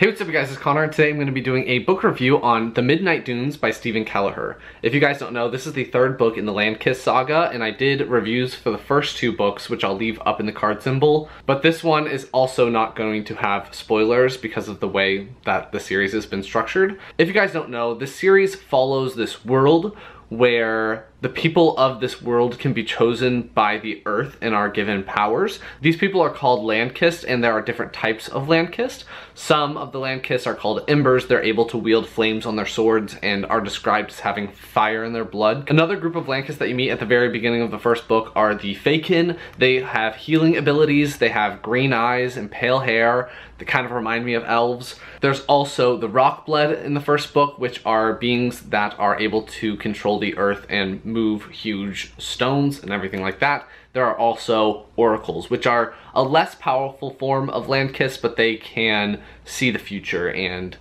Hey, what's up you guys, it's Connor, and today I'm going to be doing a book review on The Midnight Dunes by Steven Kelliher. If you guys don't know, this is the third book in the Landkiss saga, and I did reviews for the first two books, which I'll leave up in the card symbol. But this one is also not going to have spoilers because of the way that the series has been structured. If you guys don't know, this series follows this world where the people of this world can be chosen by the earth and are given powers. These people are called Landkiss, and there are different types of Landkiss. Some of the Landkiss are called Embers. They're able to wield flames on their swords and are described as having fire in their blood. Another group of Landkiss that you meet at the very beginning of the first book are the Fakin. They have healing abilities, they have green eyes and pale hair that kind of remind me of elves. There's also the Rockblood in the first book, which are beings that are able to control the earth and move huge stones and everything like that. There are also oracles, which are a less powerful form of Landkiss, but they can see the future and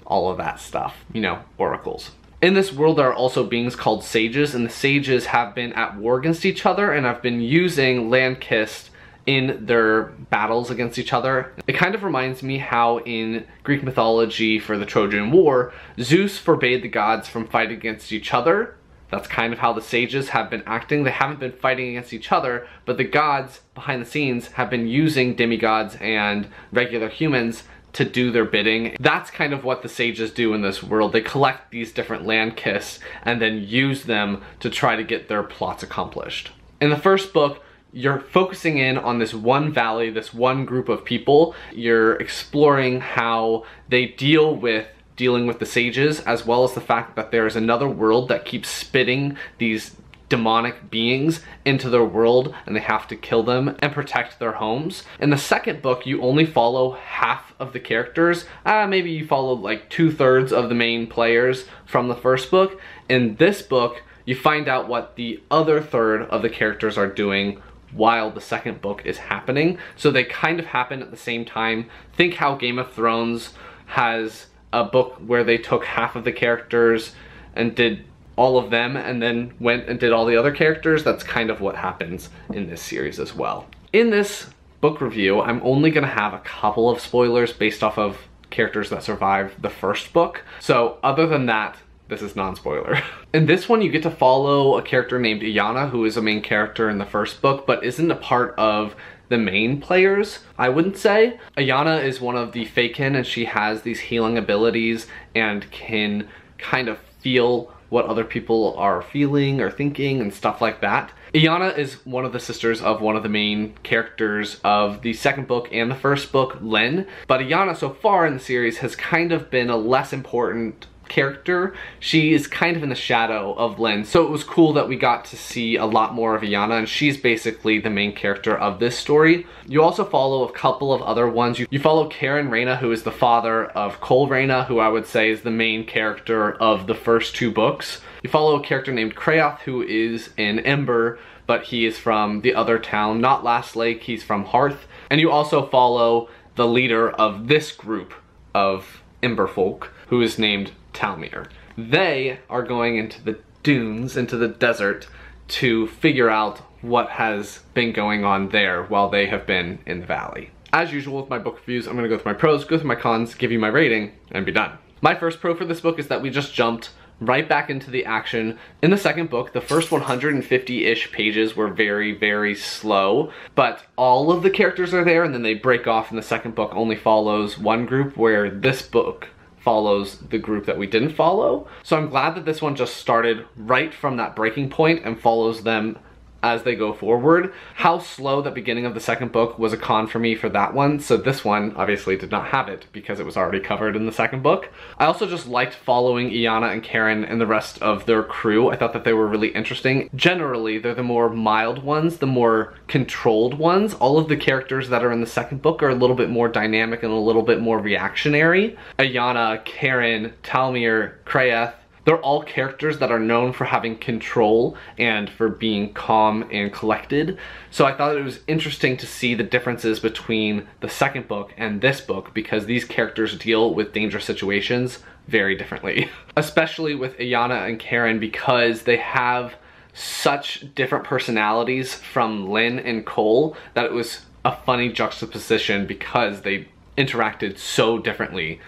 all of that stuff, you know, oracles. In this world, there are also beings called sages, and the sages have been at war against each other and have been using Landkiss in their battles against each other. It kind of reminds me how in Greek mythology for the Trojan War, Zeus forbade the gods from fighting against each other. That's kind of how the sages have been acting. They haven't been fighting against each other, but the gods behind the scenes have been using demigods and regular humans to do their bidding. That's kind of what the sages do in this world. They collect these different Landkiss and then use them to try to get their plots accomplished. In the first book, you're focusing in on this one valley, this one group of people. You're exploring how they dealing with the sages, as well as the fact that there is another world that keeps spitting these demonic beings into their world, and they have to kill them and protect their homes. In the second book, you only follow half of the characters. Maybe you follow like 2/3 of the main players from the first book. In this book, you find out what the other third of the characters are doing while the second book is happening. So they kind of happen at the same time. Think how Game of Thrones has a book where they took half of the characters and did all of them and then went and did all the other characters. That's kind of what happens in this series as well. In this book review, I'm only gonna have a couple of spoilers based off of characters that survived the first book. So other than that, this is non-spoiler. In this one, you get to follow a character named Iana, who is a main character in the first book, but isn't a part of the main players, I wouldn't say. Iana is one of the Fakin, and she has these healing abilities and can kind of feel what other people are feeling or thinking and stuff like that. Iana is one of the sisters of one of the main characters of the second book and the first book, Len. But Iana so far in the series has kind of been a less important character. She is kind of in the shadow of Len, so it was cool that we got to see a lot more of Iana, and she's basically the main character of this story. You also follow a couple of other ones. You follow Karen Reyna, who is the father of Cole Reyna, who I would say is the main character of the first two books. You follow a character named Krayoth, who is an Ember, but he is from the other town, not Last Lake, he's from Hearth. And you also follow the leader of this group of Ember folk, who is named Talmir. They are going into the dunes, into the desert, to figure out what has been going on there while they have been in the valley. As usual with my book reviews, I'm gonna go through my pros, go through my cons, give you my rating, and be done. My first pro for this book is that we just jumped right back into the action. In the second book, the first 150-ish pages were very, very slow, but all of the characters are there, and then they break off, and the second book only follows one group, where this book follows the group that we didn't follow. So I'm glad that this one just started right from that breaking point and follows them as they go forward. How slow the beginning of the second book was a con for me for that one, so this one obviously did not have it because it was already covered in the second book. I also just liked following Iana and Karen and the rest of their crew. I thought that they were really interesting. Generally, they're the more mild ones, the more controlled ones. All of the characters that are in the second book are a little bit more dynamic and a little bit more reactionary. Iana, Karen, Talmir, Krayoth, they're all characters that are known for having control and for being calm and collected. So I thought it was interesting to see the differences between the second book and this book, because these characters deal with dangerous situations very differently. Especially with Iana and Karen, because they have such different personalities from Lynn and Cole that it was a funny juxtaposition, because they interacted so differently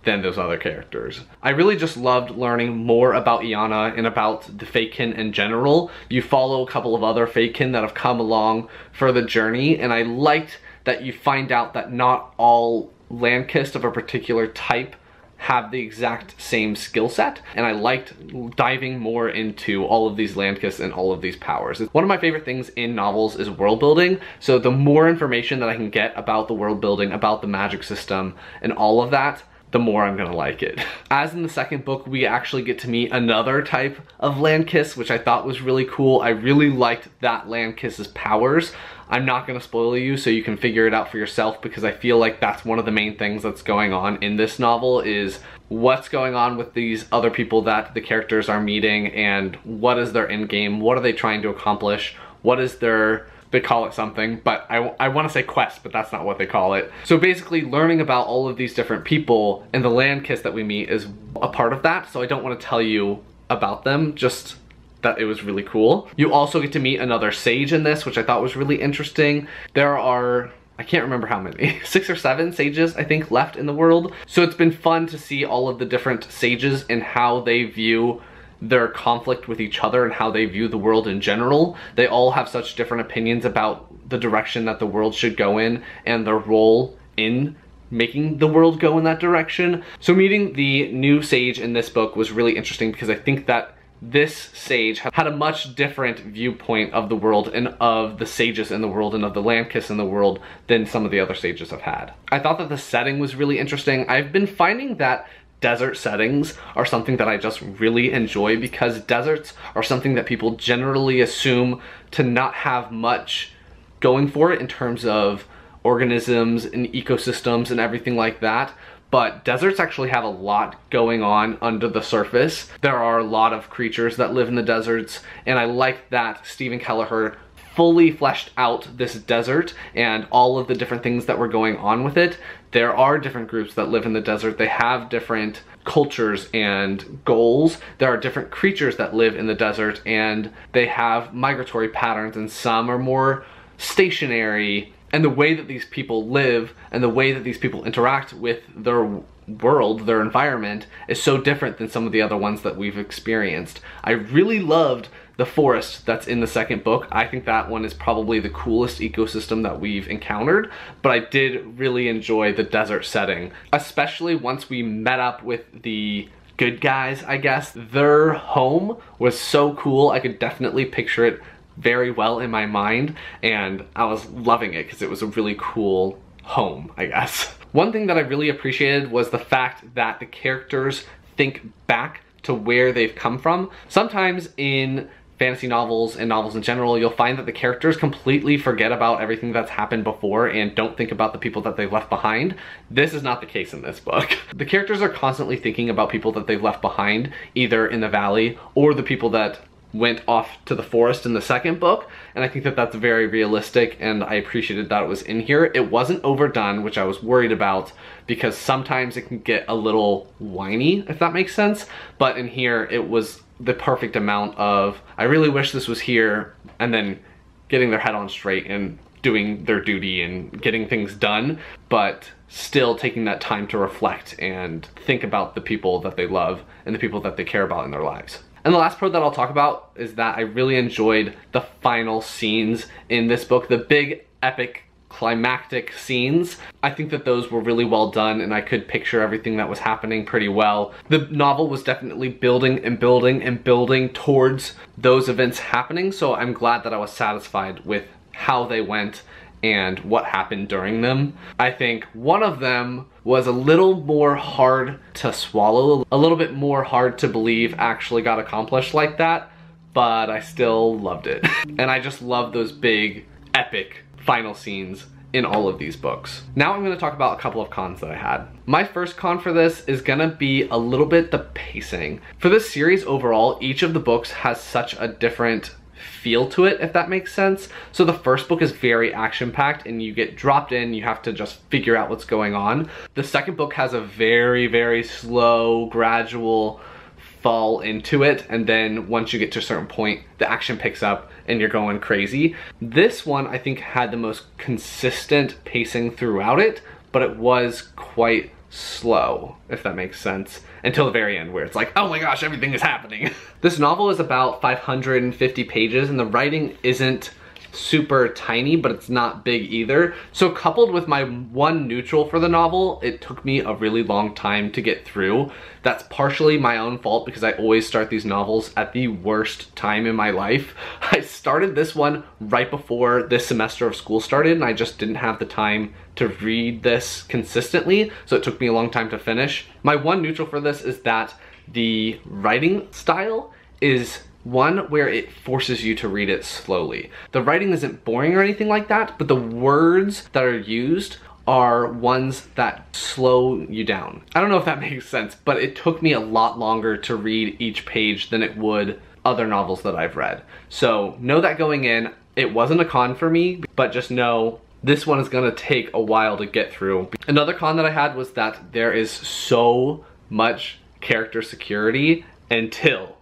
than those other characters. I really just loved learning more about Iana and about the Faekin in general. You follow a couple of other Faekin that have come along for the journey, and I liked that you find out that not all Landkist of a particular type have the exact same skill set, and I liked diving more into all of these Landkists and all of these powers. One of my favorite things in novels is world building, so the more information that I can get about the world building, about the magic system, and all of that, the more I'm gonna like it. As in the second book, we actually get to meet another type of Landkiss, which I thought was really cool. I really liked that Landkiss's powers. I'm not gonna spoil you so you can figure it out for yourself, because I feel like that's one of the main things that's going on in this novel, is what's going on with these other people that the characters are meeting, and what is their end game, what are they trying to accomplish, what is their, they call it something, but I want to say quest, but that's not what they call it. So basically learning about all of these different people and the Landkiss that we meet is a part of that, so I don't want to tell you about them, just that it was really cool. You also get to meet another sage in this, which I thought was really interesting. There are, I can't remember how many, 6 or 7 sages I think left in the world. So it's been fun to see all of the different sages and how they view their conflict with each other and how they view the world in general. They all have such different opinions about the direction that the world should go in and their role in making the world go in that direction. So meeting the new sage in this book was really interesting, because I think that this sage had a much different viewpoint of the world and of the sages in the world and of the Landkiss in the world than some of the other sages have had. I thought that the setting was really interesting. I've been finding that desert settings are something that I just really enjoy, because deserts are something that people generally assume to not have much going for it in terms of organisms and ecosystems and everything like that. But deserts actually have a lot going on under the surface. There are a lot of creatures that live in the deserts, and I like that Steven Kelliher fully fleshed out this desert and all of the different things that were going on with it. There are different groups that live in the desert. They have different cultures and goals. There are different creatures that live in the desert, and they have migratory patterns, and some are more stationary. And the way that these people live and the way that these people interact with their world, their environment, is so different than some of the other ones that we've experienced. I really loved the forest that's in the second book. I think that one is probably the coolest ecosystem that we've encountered, but I did really enjoy the desert setting, especially once we met up with the good guys, I guess. Their home was so cool. I could definitely picture it very well in my mind, and I was loving it because it was a really cool home, I guess. One thing that I really appreciated was the fact that the characters think back to where they've come from. Sometimes in fantasy novels and novels in general, you'll find that the characters completely forget about everything that's happened before and don't think about the people that they've left behind. This is not the case in this book. The characters are constantly thinking about people that they've left behind, either in the valley or the people that went off to the forest in the second book, and I think that that's very realistic, and I appreciated that it was in here. It wasn't overdone, which I was worried about, because sometimes it can get a little whiny, if that makes sense, but in here it was the perfect amount of, I really wish this was here, and then getting their head on straight and doing their duty and getting things done, but still taking that time to reflect and think about the people that they love and the people that they care about in their lives. And the last part that I'll talk about is that I really enjoyed the final scenes in this book, the big epic climactic scenes. I think that those were really well done, and I could picture everything that was happening pretty well. The novel was definitely building and building and building towards those events happening, so I'm glad that I was satisfied with how they went and what happened during them. I think one of them was a little more hard to swallow, a little bit more hard to believe actually got accomplished like that, but I still loved it. And I just love those big, epic final scenes in all of these books. Now I'm gonna talk about a couple of cons that I had. My first con for this is gonna be a little bit the pacing. For this series overall, each of the books has such a different feel to it, if that makes sense. So the first book is very action-packed and you get dropped in, you have to just figure out what's going on. The second book has a very, very slow, gradual fall into it, and then once you get to a certain point, the action picks up and you're going crazy. This one, I think, had the most consistent pacing throughout it, but it was quite slow, if that makes sense, until the very end where it's like, oh my gosh, everything is happening. This novel is about 550 pages and the writing isn't super tiny, but it's not big either. So coupled with my one neutral for the novel, it took me a really long time to get through. That's partially my own fault because I always start these novels at the worst time in my life. I started this one right before this semester of school started and I just didn't have the time to read this consistently, so it took me a long time to finish. My one neutral for this is that the writing style is one where it forces you to read it slowly. The writing isn't boring or anything like that, but the words that are used are ones that slow you down. I don't know if that makes sense, but it took me a lot longer to read each page than it would other novels that I've read. So know that going in, it wasn't a con for me, but just know this one is gonna take a while to get through. Another con that I had was that there is so much character security until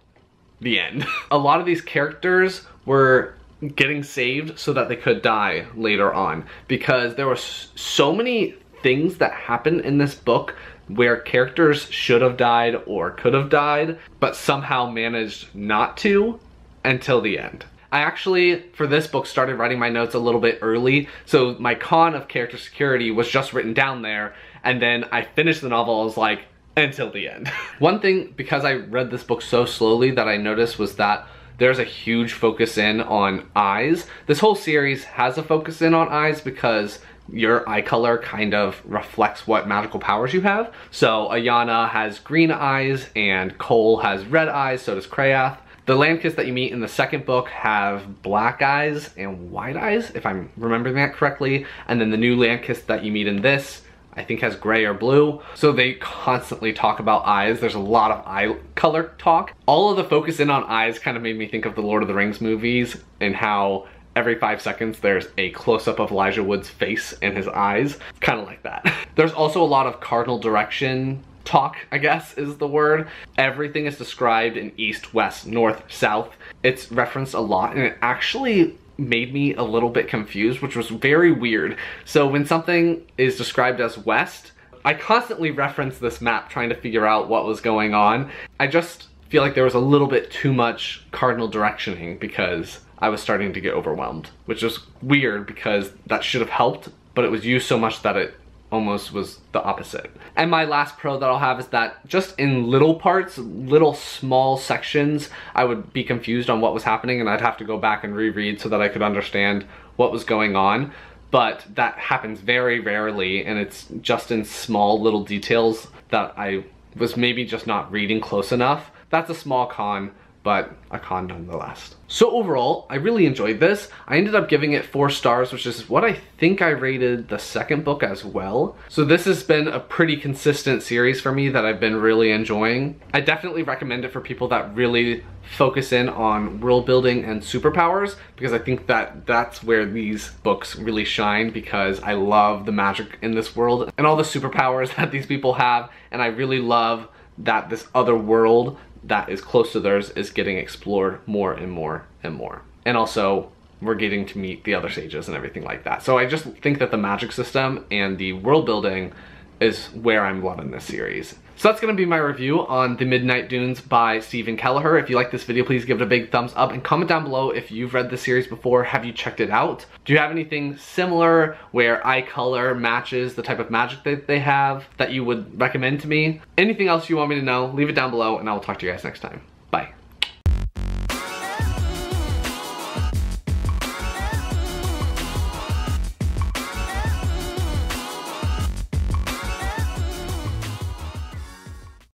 the end. A lot of these characters were getting saved so that they could die later on because there were so many things that happened in this book where characters should have died or could have died, but somehow managed not to until the end. I actually, for this book, started writing my notes a little bit early, so my con of character security was just written down there, and then I finished the novel, I was like, until the end. One thing, because I read this book so slowly, that I noticed was that there's a huge focus in on eyes. This whole series has a focus in on eyes because your eye color kind of reflects what magical powers you have. So Ayana has green eyes and Cole has red eyes, so does Krayath. The Landkiss that you meet in the second book have black eyes and white eyes, if I'm remembering that correctly. And then the new Landkiss that you meet in this, I think has gray or blue. So they constantly talk about eyes. There's a lot of eye color talk. All of the focus in on eyes kind of made me think of the Lord of the Rings movies and how every 5 seconds there's a close-up of Elijah Wood's face and his eyes. It's kind of like that. There's also a lot of cardinal direction talk, I guess is the word. Everything is described in east, west, north, south. It's referenced a lot and it actually made me a little bit confused, which was very weird. So when something is described as west, I constantly reference this map trying to figure out what was going on. I just feel like there was a little bit too much cardinal directioning because I was starting to get overwhelmed, which is weird because that should have helped, but it was used so much that it almost was the opposite. And my last pro that I'll have is that just in little parts, little small sections, I would be confused on what was happening and I'd have to go back and reread so that I could understand what was going on. But that happens very rarely and it's just in small little details that I was maybe just not reading close enough. That's a small con, but a con nonetheless. So overall, I really enjoyed this. I ended up giving it 4 stars, which is what I think I rated the second book as well. So this has been a pretty consistent series for me that I've been really enjoying. I definitely recommend it for people that really focus in on world building and superpowers, because I think that that's where these books really shine, because I love the magic in this world and all the superpowers that these people have, and I really love that this other world that is close to theirs is getting explored more and more and more. And also, we're getting to meet the other sages and everything like that. So I just think that the magic system and the world building is where I'm loving this series. So that's gonna be my review on The Midnight Dunes by Steven Kelliher. If you like this video, please give it a big thumbs up and comment down below if you've read this series before. Have you checked it out? Do you have anything similar where eye color matches the type of magic that they have that you would recommend to me? Anything else you want me to know, leave it down below and I will talk to you guys next time. Bye.